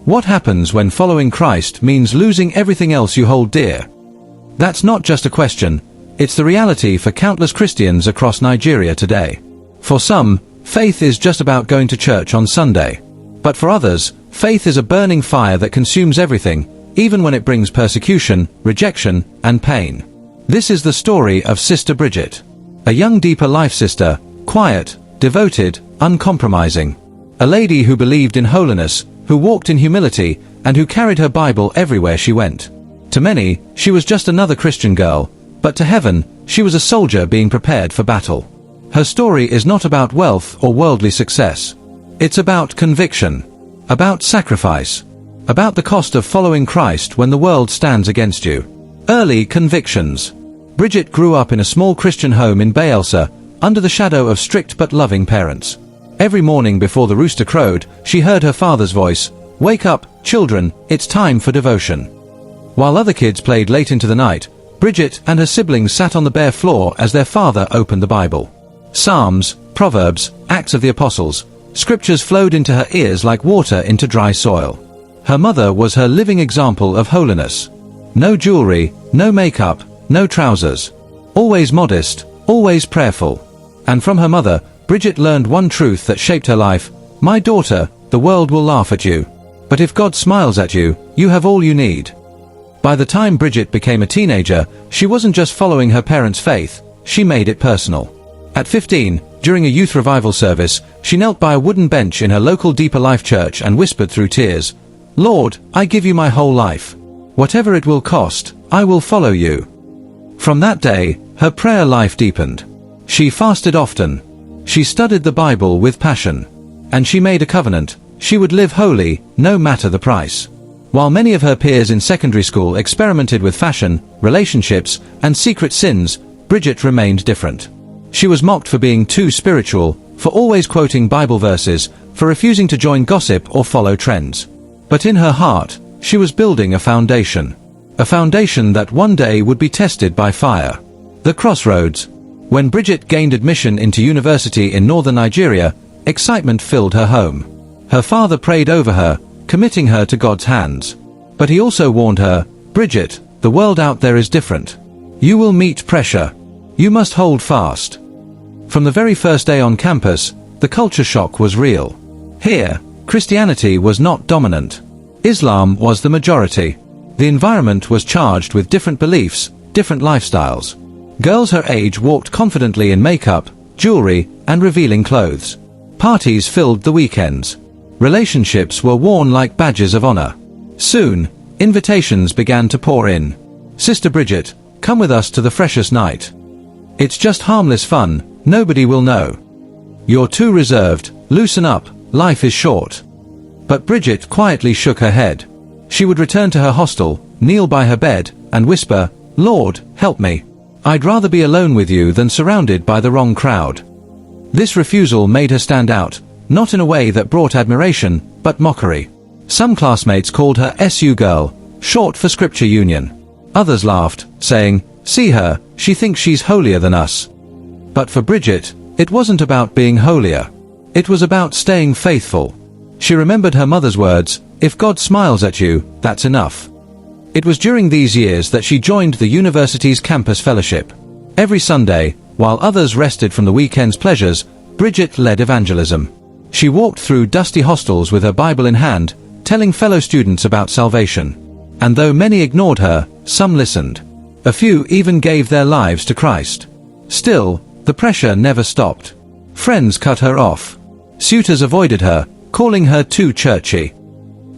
What happens when following Christ means losing everything else you hold dear? That's not just a question, it's the reality for countless Christians across Nigeria today. For some, faith is just about going to church on Sunday. But for others, faith is a burning fire that consumes everything, even when it brings persecution, rejection, and pain. This is the story of Sister Bridget. A young deeper life sister, quiet, devoted, uncompromising. A lady who believed in holiness, who walked in humility, and who carried her Bible everywhere she went. To many, she was just another Christian girl, but to heaven, she was a soldier being prepared for battle. Her story is not about wealth or worldly success. It's about conviction, about sacrifice, about the cost of following Christ when the world stands against you. Early convictions. Bridget grew up in a small Christian home in Bayelsa, under the shadow of strict but loving parents. Every morning before the rooster crowed, she heard her father's voice, "Wake up, children, it's time for devotion." While other kids played late into the night, Bridget and her siblings sat on the bare floor as their father opened the Bible. Psalms, Proverbs, Acts of the Apostles, scriptures flowed into her ears like water into dry soil. Her mother was her living example of holiness. No jewelry, no makeup, no trousers. Always modest, always prayerful. And from her mother, Bridget learned one truth that shaped her life: "My daughter, the world will laugh at you. But if God smiles at you, you have all you need." By the time Bridget became a teenager, she wasn't just following her parents' faith, she made it personal. At 15, during a youth revival service, she knelt by a wooden bench in her local Deeper Life church and whispered through tears, "Lord, I give you my whole life. Whatever it will cost, I will follow you." From that day, her prayer life deepened. She fasted often. She studied the Bible with passion. And she made a covenant: she would live holy, no matter the price. While many of her peers in secondary school experimented with fashion, relationships, and secret sins, Bridget remained different. She was mocked for being too spiritual, for always quoting Bible verses, for refusing to join gossip or follow trends. But in her heart, she was building a foundation. A foundation that one day would be tested by fire. The crossroads. When Bridget gained admission into university in northern Nigeria, excitement filled her home. Her father prayed over her, committing her to God's hands. But he also warned her, "Bridget, the world out there is different. You will meet pressure. You must hold fast." From the very first day on campus, the culture shock was real. Here, Christianity was not dominant. Islam was the majority. The environment was charged with different beliefs, different lifestyles. Girls her age walked confidently in makeup, jewelry, and revealing clothes. Parties filled the weekends. Relationships were worn like badges of honor. Soon, invitations began to pour in. "Sister Bridget, come with us to the freshest night. It's just harmless fun, nobody will know. You're too reserved, loosen up, life is short." But Bridget quietly shook her head. She would return to her hostel, kneel by her bed, and whisper, "Lord, help me. I'd rather be alone with you than surrounded by the wrong crowd." This refusal made her stand out, not in a way that brought admiration, but mockery. Some classmates called her SU girl, short for Scripture Union. Others laughed, saying, "See her, she thinks she's holier than us." But for Bridget, it wasn't about being holier. It was about staying faithful. She remembered her mother's words, "If God smiles at you, that's enough." It was during these years that she joined the university's campus fellowship. Every Sunday, while others rested from the weekend's pleasures, Bridget led evangelism. She walked through dusty hostels with her Bible in hand, telling fellow students about salvation. And though many ignored her, some listened. A few even gave their lives to Christ. Still, the pressure never stopped. Friends cut her off. Suitors avoided her, calling her too churchy.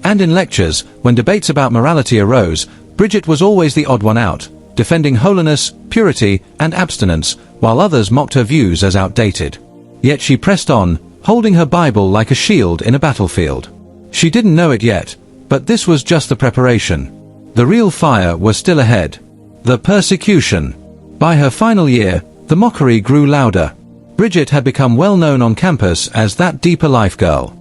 And in lectures, when debates about morality arose, Bridget was always the odd one out, defending holiness, purity, and abstinence, while others mocked her views as outdated. Yet she pressed on, holding her Bible like a shield in a battlefield. She didn't know it yet, but this was just the preparation. The real fire was still ahead. The persecution. By her final year, the mockery grew louder. Bridget had become well known on campus as that deeper life girl.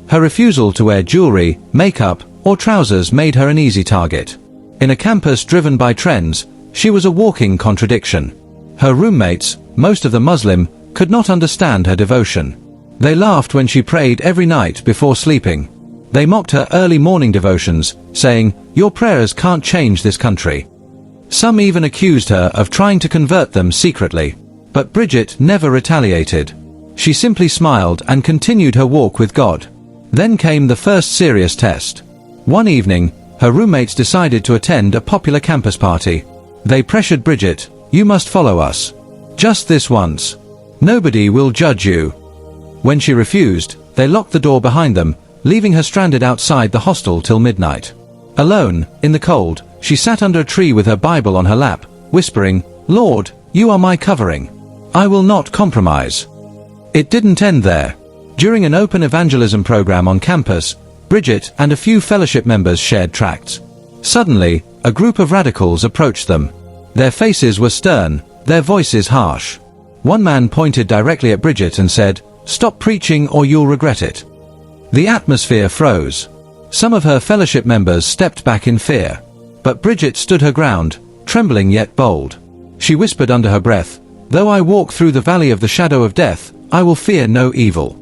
Her refusal to wear jewelry, makeup, or trousers made her an easy target. In a campus driven by trends, she was a walking contradiction. Her roommates, most of them Muslim, could not understand her devotion. They laughed when she prayed every night before sleeping. They mocked her early morning devotions, saying, "Your prayers can't change this country." Some even accused her of trying to convert them secretly. But Bridget never retaliated. She simply smiled and continued her walk with God. Then came the first serious test. One evening, her roommates decided to attend a popular campus party. They pressured Bridget, "You must follow us. Just this once. Nobody will judge you." When she refused, they locked the door behind them, leaving her stranded outside the hostel till midnight. Alone, in the cold, she sat under a tree with her Bible on her lap, whispering, "Lord, you are my covering. I will not compromise." It didn't end there. During an open evangelism program on campus, Bridget and a few fellowship members shared tracts. Suddenly, a group of radicals approached them. Their faces were stern, their voices harsh. One man pointed directly at Bridget and said, "Stop preaching or you'll regret it." The atmosphere froze. Some of her fellowship members stepped back in fear. But Bridget stood her ground, trembling yet bold. She whispered under her breath, "Though I walk through the valley of the shadow of death, I will fear no evil."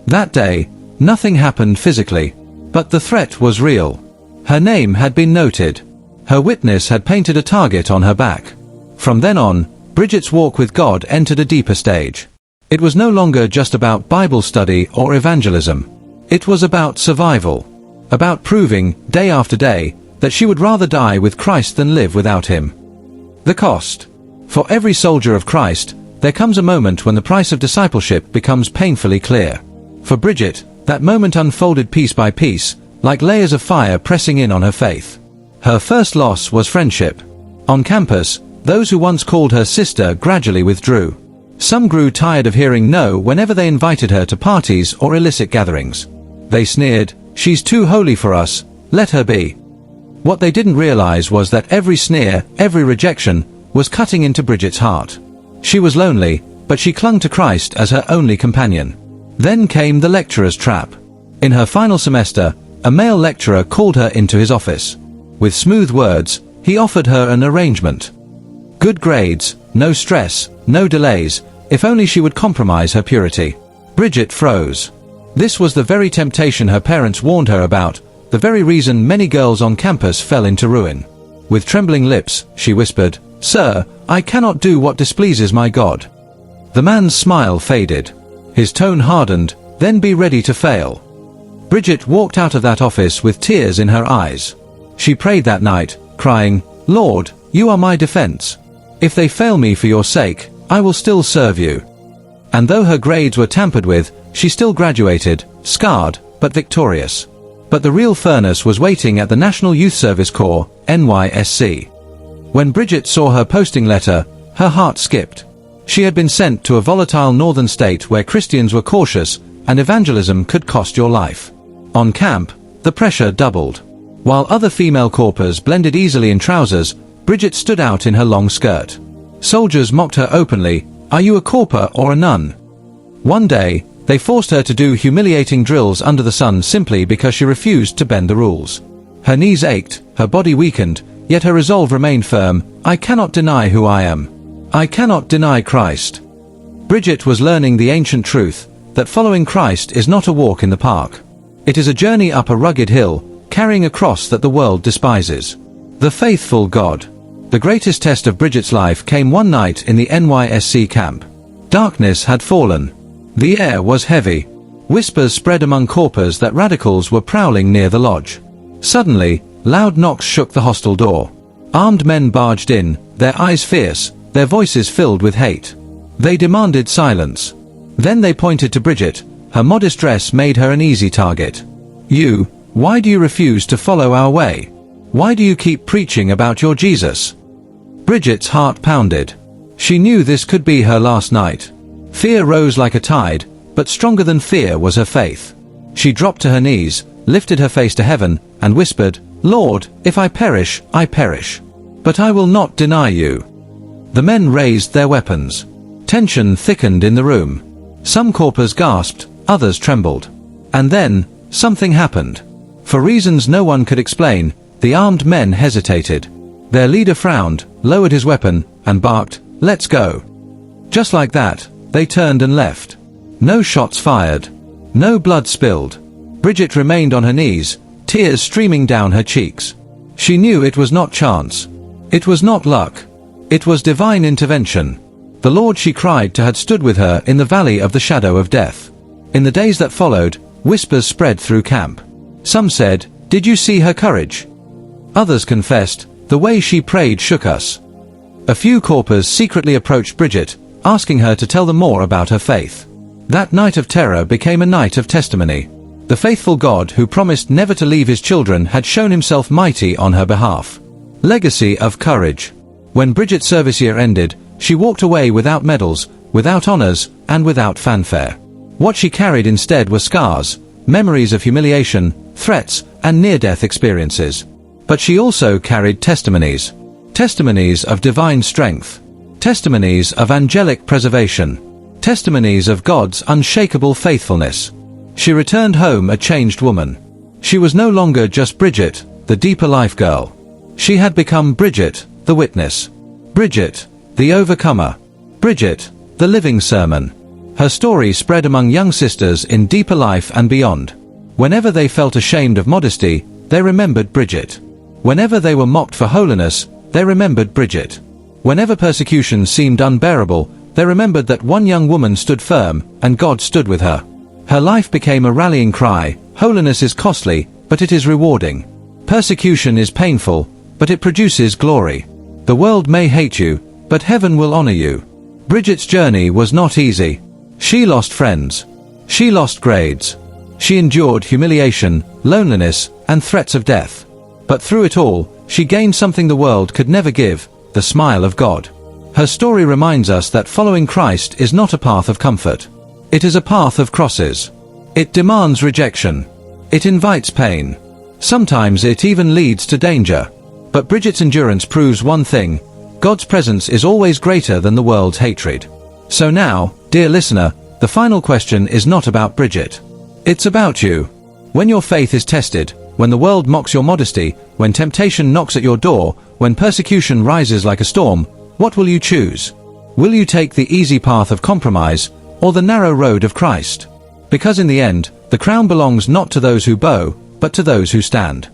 That day, nothing happened physically, but the threat was real. Her name had been noted. Her witness had painted a target on her back. From then on, Bridget's walk with God entered a deeper stage. It was no longer just about Bible study or evangelism. It was about survival. About proving, day after day, that she would rather die with Christ than live without him. The cost. For every soldier of Christ, there comes a moment when the price of discipleship becomes painfully clear. For Bridget, that moment unfolded piece by piece, like layers of fire pressing in on her faith. Her first loss was friendship. On campus, those who once called her sister gradually withdrew. Some grew tired of hearing no whenever they invited her to parties or illicit gatherings. They sneered, "She's too holy for us, let her be." What they didn't realize was that every sneer, every rejection, was cutting into Bridget's heart. She was lonely, but she clung to Christ as her only companion. Then came the lecturer's trap. In her final semester, a male lecturer called her into his office. With smooth words, he offered her an arrangement. Good grades, no stress, no delays, if only she would compromise her purity. Bridget froze. This was the very temptation her parents warned her about, the very reason many girls on campus fell into ruin. With trembling lips, she whispered, "Sir, I cannot do what displeases my God." The man's smile faded. His tone hardened, "Then be ready to fail." Bridget walked out of that office with tears in her eyes. She prayed that night, crying, "Lord, you are my defense. If they fail me for your sake, I will still serve you." And though her grades were tampered with, she still graduated, scarred, but victorious. But the real furnace was waiting at the National Youth Service Corps, NYSC. When Bridget saw her posting letter, her heart skipped. She had been sent to a volatile northern state where Christians were cautious, and evangelism could cost your life. On camp, the pressure doubled. While other female corpers blended easily in trousers, Bridget stood out in her long skirt. Soldiers mocked her openly, "Are you a corper or a nun?" One day, they forced her to do humiliating drills under the sun simply because she refused to bend the rules. Her knees ached, her body weakened, yet her resolve remained firm, "I cannot deny who I am. I cannot deny Christ." Bridget was learning the ancient truth, that following Christ is not a walk in the park. It is a journey up a rugged hill, carrying a cross that the world despises. The faithful God. The greatest test of Bridget's life came one night in the NYSC camp. Darkness had fallen. The air was heavy. Whispers spread among corpers that radicals were prowling near the lodge. Suddenly, loud knocks shook the hostel door. Armed men barged in, their eyes fierce, their voices filled with hate. They demanded silence. Then they pointed to Bridget. Her modest dress made her an easy target. "You, why do you refuse to follow our way? Why do you keep preaching about your Jesus?" Bridget's heart pounded. She knew this could be her last night. Fear rose like a tide, but stronger than fear was her faith. She dropped to her knees, lifted her face to heaven, and whispered, "Lord, if I perish, I perish. But I will not deny you." The men raised their weapons. Tension thickened in the room. Some corpers gasped, others trembled. And then, something happened. For reasons no one could explain, the armed men hesitated. Their leader frowned, lowered his weapon, and barked, "Let's go." Just like that, they turned and left. No shots fired. No blood spilled. Bridget remained on her knees, tears streaming down her cheeks. She knew it was not chance. It was not luck. It was divine intervention. The Lord, she cried to, had stood with her in the valley of the shadow of death. In the days that followed, whispers spread through camp. Some said, "Did you see her courage?" Others confessed, "The way she prayed shook us." A few corpers secretly approached Bridget, asking her to tell them more about her faith. That night of terror became a night of testimony. The faithful God who promised never to leave his children had shown himself mighty on her behalf. Legacy of courage. When Bridget's service year ended, she walked away without medals, without honors, and without fanfare. What she carried instead were scars, memories of humiliation, threats, and near-death experiences. But she also carried testimonies. Testimonies of divine strength. Testimonies of angelic preservation. Testimonies of God's unshakable faithfulness. She returned home a changed woman. She was no longer just Bridget, the deeper life girl. She had become Bridget, the witness. Bridget, the overcomer. Bridget, the living sermon. Her story spread among young sisters in deeper life and beyond. Whenever they felt ashamed of modesty, they remembered Bridget. Whenever they were mocked for holiness, they remembered Bridget. Whenever persecution seemed unbearable, they remembered that one young woman stood firm, and God stood with her. Her life became a rallying cry. Holiness is costly, but it is rewarding. Persecution is painful, but it produces glory. The world may hate you, but heaven will honor you. Bridget's journey was not easy. She lost friends. She lost grades. She endured humiliation, loneliness, and threats of death. But through it all, she gained something the world could never give, the smile of God. Her story reminds us that following Christ is not a path of comfort. It is a path of crosses. It demands rejection. It invites pain. Sometimes it even leads to danger. But Bridget's endurance proves one thing: God's presence is always greater than the world's hatred. So now, dear listener, the final question is not about Bridget. It's about you. When your faith is tested, when the world mocks your modesty, when temptation knocks at your door, when persecution rises like a storm, what will you choose? Will you take the easy path of compromise, or the narrow road of Christ? Because in the end, the crown belongs not to those who bow, but to those who stand.